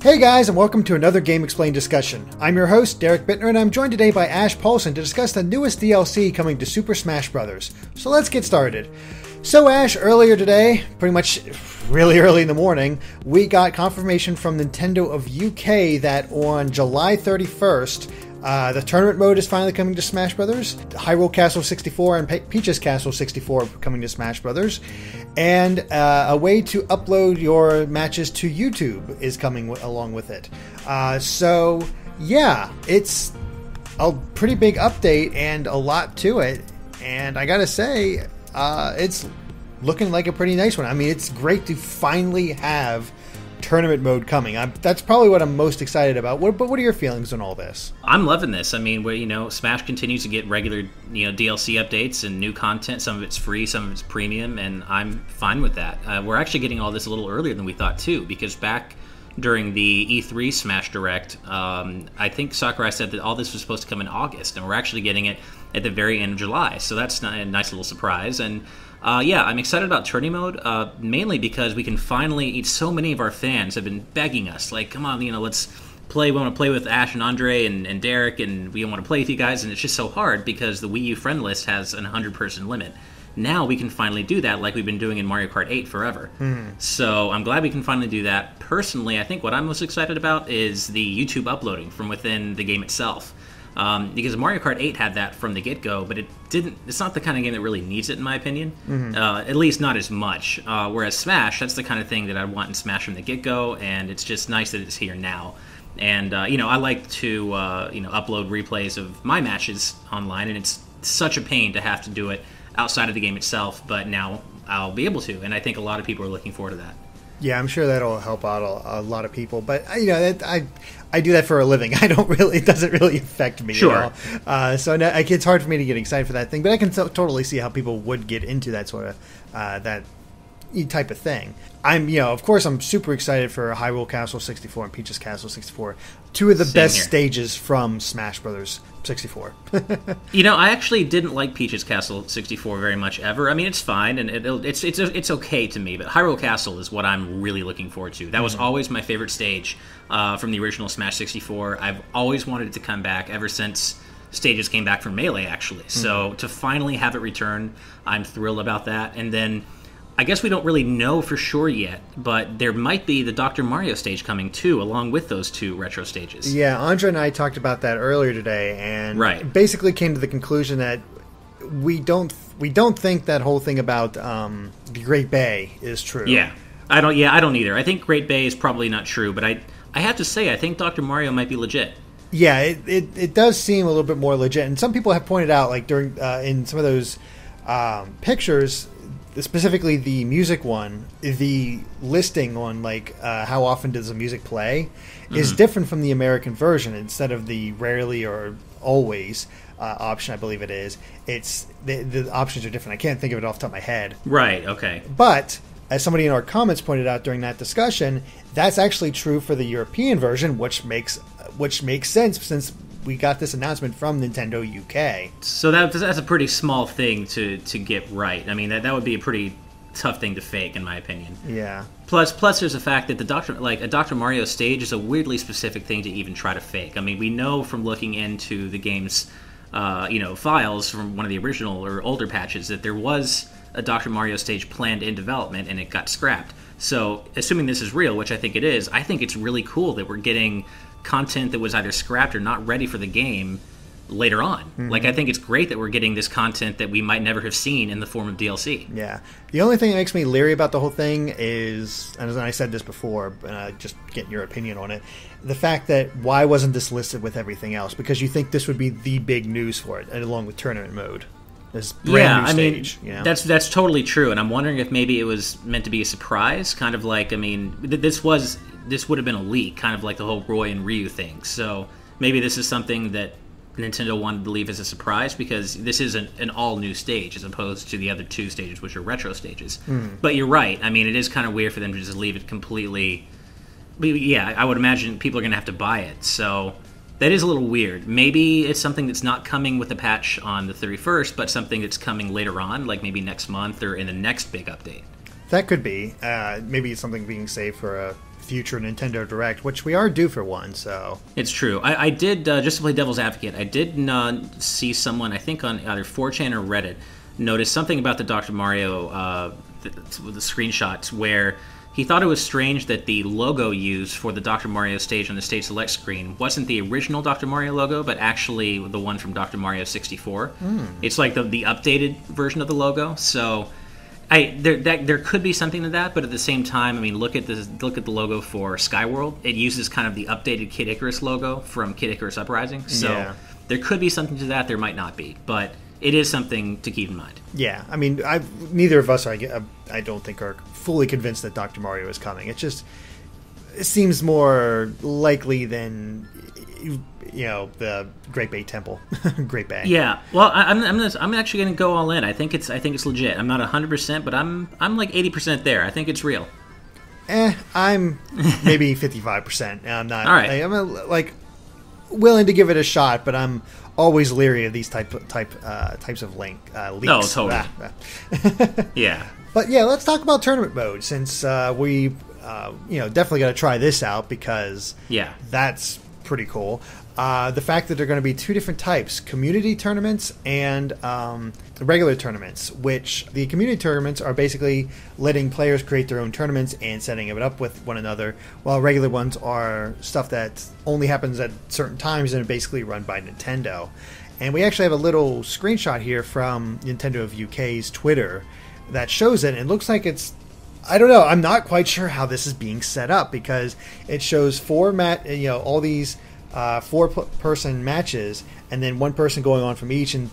Hey guys, and welcome to another GameXplain discussion. I'm your host, Derek Bittner, and I'm joined today by Ash Paulson to discuss the newest DLC coming to Super Smash Bros. So let's get started. So Ash, earlier today, pretty much really early in the morning, we got confirmation from Nintendo of UK that on July 31st, the tournament mode is finally coming to Smash Bros. Hyrule Castle 64 and Peach's Castle 64 are coming to Smash Bros. And a way to upload your matches to YouTube is coming along with it. So, yeah, it's a pretty big update and a lot to it. And I gotta say, it's looking like a pretty nice one. I mean, it's great to finally have tournament mode coming. That's probably what I'm most excited about. But what are your feelings on all this? I'm loving this. I mean, Smash continues to get regular, DLC updates and new content. Some of it's free, some of it's premium, and I'm fine with that. We're actually getting all this a little earlier than we thought too, because back during the E3 Smash Direct, I think Sakurai said that all this was supposed to come in August, and we're actually getting it at the very end of July. So that's a nice little surprise. And yeah, I'm excited about Tourney Mode, mainly because we can finally, so many of our fans have been begging us, like, come on, let's play, we want to play with Ash and Andre and Derek, and we want to play with you guys, and it's just so hard because the Wii U friend list has an 100-person limit. Now we can finally do that like we've been doing in Mario Kart 8 forever. So I'm glad we can finally do that. Personally, I think what I'm most excited about is the YouTube uploading from within the game itself. Because Mario Kart 8 had that from the get-go, but it's not the kind of game that really needs it, in my opinion. At least not as much. Whereas Smash, that's the kind of thing that I want in Smash from the get-go, and it's just nice that it's here now. And, I like to, upload replays of my matches online, and it's such a pain to have to do it outside of the game itself, but now I'll be able to, and I think a lot of people are looking forward to that. Yeah, I'm sure that'll help out a lot of people, but I do that for a living. It doesn't really affect me. Sure. So it's hard for me to get excited for that thing, but I can totally see how people would get into that sort of that type of thing. Of course, I'm super excited for Hyrule Castle 64 and Peach's Castle 64. Two of the best stages from Smash Bros. 64. I actually didn't like Peach's Castle 64 very much ever. I mean, it's fine, and it's okay to me, but Hyrule Castle is what I'm really looking forward to. That was always my favorite stage from the original Smash 64. I've always wanted it to come back ever since stages came back from Melee, actually. So to finally have it return, I'm thrilled about that. And then I guess we don't really know for sure yet, but there might be the Dr. Mario stage coming too, along with those two retro stages. Yeah, Andre and I talked about that earlier today, and basically came to the conclusion that we don't think that whole thing about the Great Bay is true. Yeah, I don't either. I think Great Bay is probably not true, but I have to say I think Dr. Mario might be legit. Yeah, it does seem a little bit more legit, and some people have pointed out, like during in some of those pictures, specifically the music one, the listing on how often does the music play is different from the American version. Instead of the rarely or always option, I believe it is, it's the options are different. I can't think of it off the top of my head. Right, okay. But as somebody in our comments pointed out during that discussion, that's actually true for the European version, which makes sense since we got this announcement from Nintendo UK. So that's a pretty small thing to get right. I mean, that would be a pretty tough thing to fake, in my opinion. Yeah. Plus there's the fact that a Dr. Mario stage is a weirdly specific thing to even try to fake. I mean, we know from looking into the game's files from one of the original or older patches that there was a Dr. Mario stage planned in development and it got scrapped. So, assuming this is real, which I think it is, I think it's really cool that we're getting content that was either scrapped or not ready for the game later on. I think it's great that we're getting this content that we might never have seen in the form of DLC. Yeah. The only thing that makes me leery about the whole thing is, and I said this before, just getting your opinion on it, the fact that why wasn't this listed with everything else? Because you think this would be the big news for it, along with tournament mode. This brand new stage. That's totally true, and I'm wondering if maybe it was meant to be a surprise, kind of like, this would have been a leak, kind of like the whole Roy and Ryu thing. So maybe this is something that Nintendo wanted to leave as a surprise, because this is an all-new stage as opposed to the other two stages, which are retro stages. But you're right. I mean, it is kind of weird for them to just leave it completely... Yeah, I would imagine people are going to have to buy it, so that is a little weird. Maybe it's something that's not coming with a patch on the 31st, but something that's coming later on, like maybe next month or in the next big update. That could be. Maybe it's something being saved for a future Nintendo Direct, which we are due for one, so... It's true. I did, just to play devil's advocate, I did see someone, I think on either 4chan or Reddit, notice something about the Dr. Mario, the screenshots, where he thought it was strange that the logo used for the Dr. Mario stage on the Stage Select screen wasn't the original Dr. Mario logo, but actually the one from Dr. Mario 64. It's like the updated version of the logo, so... There could be something to that, but at the same time, I mean, look at the logo for Skyworld. It uses kind of the updated Kid Icarus logo from Kid Icarus Uprising. So there could be something to that. There might not be, but it is something to keep in mind. Yeah, I mean, neither of us, I don't think, are fully convinced that Dr. Mario is coming. It seems more likely than, the Great Bay Temple. Great Bay. Yeah. Well, I'm actually going to go all in. I think it's legit. I'm not 100%, but I'm like 80% there. I think it's real. I'm maybe 55%. I'm not. All right. I'm willing to give it a shot, but I'm always leery of these types of leaks. Oh, totally. Yeah. But yeah, let's talk about tournament mode, since we definitely got to try this out, because that's pretty cool. The fact that there are going to be two different types, community tournaments and regular tournaments, which the community tournaments are basically letting players create their own tournaments and setting it up with one another, while regular ones are stuff that only happens at certain times and are basically run by Nintendo. And we actually have a little screenshot here from Nintendo of UK's Twitter that shows it, and it looks like it's... I don't know. I'm not quite sure how this is being set up, because it shows all these 4-person matches, and then one person going on from each and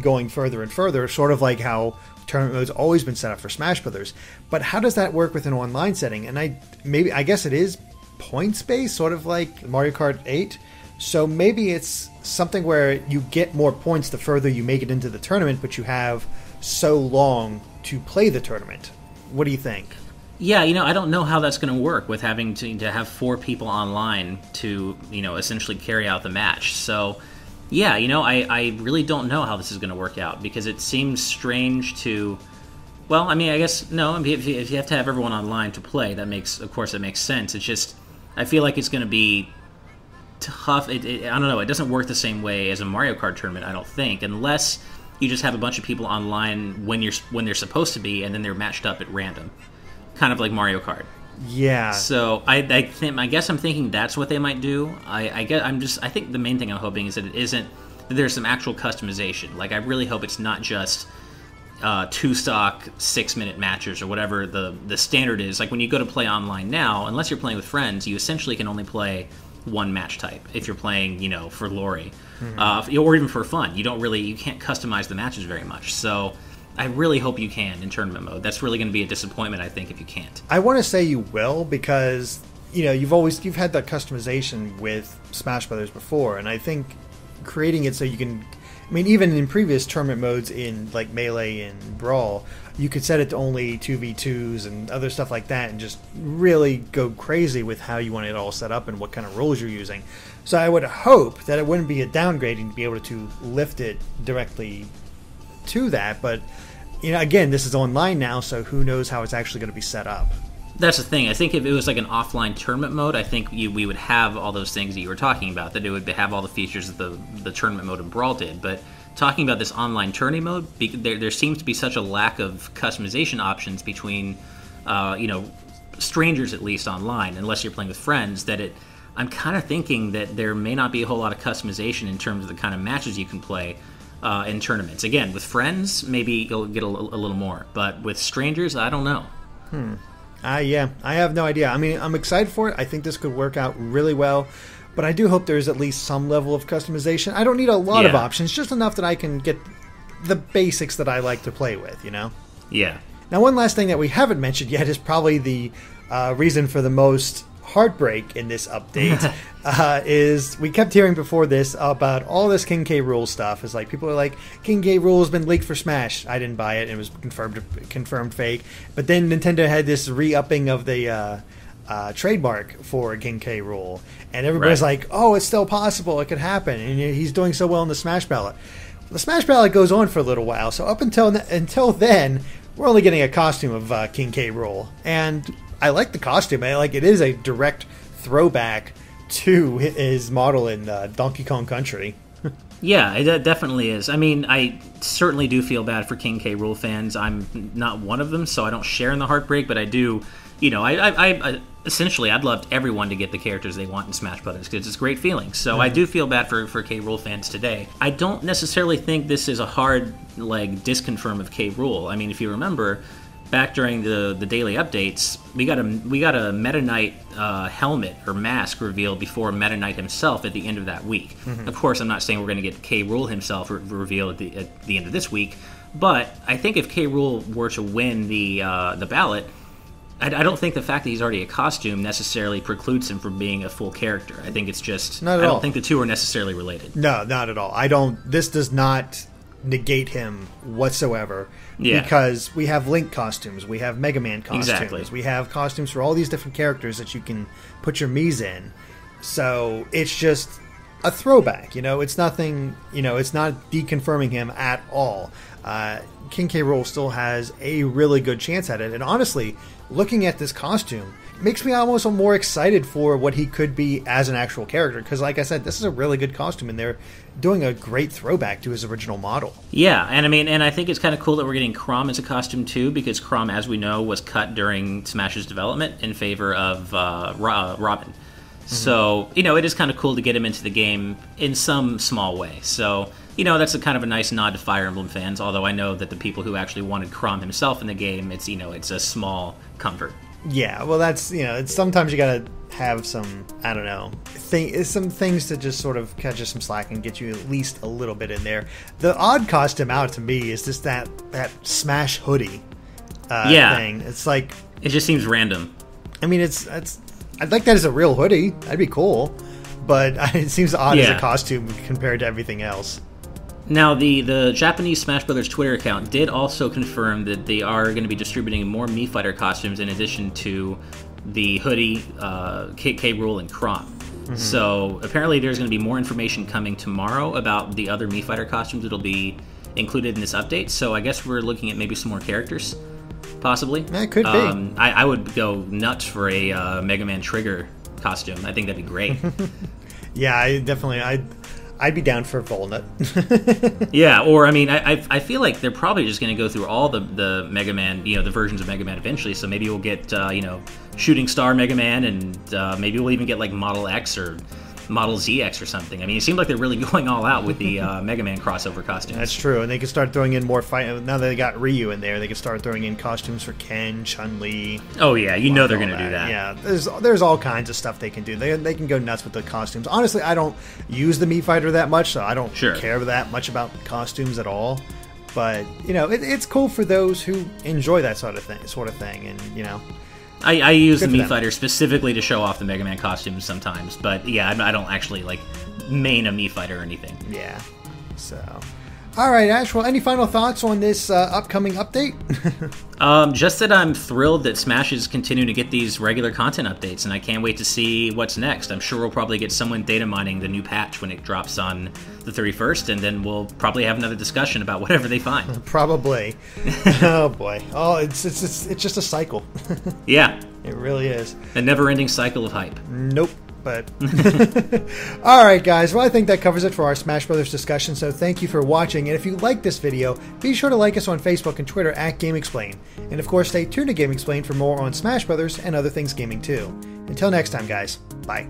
going further and further, sort of like how tournament mode's always been set up for Smash Brothers. But how does that work with an online setting? And I guess it is points based, sort of like Mario Kart 8. So maybe it's something where you get more points the further you make it into the tournament, but you have so long to play the tournament. What do you think? Yeah, I don't know how that's going to work with having to have 4 people online to, essentially carry out the match. So, yeah, I really don't know how this is going to work out, because it seems strange to... Well, I mean, I guess, no, if you have to have everyone online to play, that makes sense. It's just, I feel like it's going to be tough. I don't know, it doesn't work the same way as a Mario Kart tournament, I don't think, unless you just have a bunch of people online when they're supposed to be, and then they're matched up at random. Kind of like Mario Kart. Yeah. So I guess I'm thinking that's what they might do. I think the main thing I'm hoping is that that there's some actual customization. Like, I really hope it's not just 2 stock 6-minute matches or whatever the standard is. Like, when you go to play online now, unless you're playing with friends, you essentially can only play one match type if you're playing, for glory, or even for fun. You can't customize the matches very much. So I really hope you can in tournament mode. That's really going to be a disappointment, I think, if you can't. I want to say you will, because you've had that customization with Smash Brothers before, and I think creating it so you can... I mean, even in previous tournament modes in like Melee and Brawl, you could set it to only 2v2s and other stuff like that, and just really go crazy with how you want it all set up and what kind of rules you're using. So I would hope that it wouldn't be a downgrading to be able to lift it directly to that, but again, this is online now, so who knows how it's actually going to be set up. That's the thing. I think if it was like an offline tournament mode, I think we would have all those things that you were talking about, that it would have all the features that the tournament mode in Brawl did. But talking about this online tourney mode, there seems to be such a lack of customization options between strangers, at least online, unless you're playing with friends, that I'm kind of thinking that there may not be a whole lot of customization in terms of the kind of matches you can play in tournaments. Again, with friends, maybe you'll get a little more, but with strangers, I don't know. Yeah, I have no idea. I mean, I'm excited for it. I think this could work out really well, but I do hope there's at least some level of customization. I don't need a lot of options, just enough that I can get the basics that I like to play with, Yeah. Now, one last thing that we haven't mentioned yet is probably the reason for the most heartbreak in this update is we kept hearing before this about all this King K. Rool stuff. It's like people are like, King K. Rool has been leaked for Smash. I didn't buy it. It was confirmed fake. But then Nintendo had this re-upping of the trademark for King K. Rool, and everybody's like, oh, it's still possible. It could happen. And he's doing so well in the Smash ballot. The Smash ballot goes on for a little while, so up until then, we're only getting a costume of King K. Rool, and I like the costume. It is a direct throwback to his model in Donkey Kong Country. Yeah, it definitely is. I mean, I certainly do feel bad for King K. Rool fans. I'm not one of them, so I don't share in the heartbreak, but I do. I essentially, I'd love everyone to get the characters they want in Smash Brothers because it's a great feeling. So I do feel bad for K. Rool fans today. I don't necessarily think this is a hard disconfirm of K. Rool. I mean, if you remember, back during the daily updates, we got a Meta Knight helmet or mask revealed before Meta Knight himself at the end of that week. Of course, I'm not saying we're going to get K. Rool himself revealed at the end of this week, but I think if K. Rool were to win the ballot, I don't think the fact that he's already a costume necessarily precludes him from being a full character. I think it's just I don't think the two are necessarily related. No, not at all. This does not negate him whatsoever. Yeah. Because we have Link costumes, we have Mega Man costumes, exactly. We have costumes for all these different characters that you can put your Miis in. So it's just a throwback, it's nothing, it's not deconfirming him at all. King K. Rool still has a really good chance at it, and honestly, looking at this costume makes me almost more excited for what he could be as an actual character, because like I said, this is a really good costume, and they're doing a great throwback to his original model. Yeah, and I think it's kind of cool that we're getting Chrom as a costume too, because Chrom, as we know, was cut during Smash's development in favor of Robin. So, it is kind of cool to get him into the game in some small way. So, that's a kind of a nice nod to Fire Emblem fans, although I know that the people who actually wanted Chrom himself in the game, it's a small comfort. Yeah, well, that's, it's sometimes you gotta have some, I don't know, some things to just sort of catch you some slack and get you at least a little bit in there. The odd costume out to me is just that Smash hoodie thing. It's like... It just seems random. I mean, I'd like that as a real hoodie. That'd be cool. But it seems odd as a costume compared to everything else. Now, the Japanese Smash Brothers Twitter account did also confirm that they are going to be distributing more Mii Fighter costumes in addition to the hoodie, K. Rool, and Chrom. So apparently there's going to be more information coming tomorrow about the other Mii Fighter costumes that'll be included in this update. So I guess we're looking at maybe some more characters, possibly. That could be. I would go nuts for a Mega Man Trigger costume. I think that'd be great. Yeah, I'd be down for Volnut. Yeah, or I mean, I feel like they're probably just going to go through all the Mega Man, the versions of Mega Man eventually. So maybe we'll get Shooting Star Mega Man, and maybe we'll even get like Model X or Model ZX or something. I mean, it seems like they're really going all out with the Mega Man crossover costumes. That's true, and they can start throwing in more fight. Now that they got Ryu in there, they can start throwing in costumes for Ken, Chun-Li. Oh yeah, they're going to do that. Yeah, there's all kinds of stuff they can do. They can go nuts with the costumes. Honestly, I don't use the Mii Fighter that much, so I don't care that much about costumes at all. But it's cool for those who enjoy that sort of thing, and I use the Mii Fighter specifically to show off the Mega Man costumes sometimes, but yeah, I don't actually main a Mii Fighter or anything. Yeah. So, all right, Ash. Well, any final thoughts on this upcoming update? Just that I'm thrilled that Smash is continuing to get these regular content updates, and I can't wait to see what's next. I'm sure we'll probably get someone data mining the new patch when it drops on the 31st, and then we'll probably have another discussion about whatever they find. Probably. Oh boy. Oh, it's just a cycle. Yeah. It really is. A never-ending cycle of hype. Nope. But all right, guys. Well, I think that covers it for our Smash Brothers discussion. So thank you for watching. And if you like this video, be sure to like us on Facebook and Twitter at GameXplain. And of course, stay tuned to GameXplain for more on Smash Brothers and other things gaming too. Until next time, guys. Bye.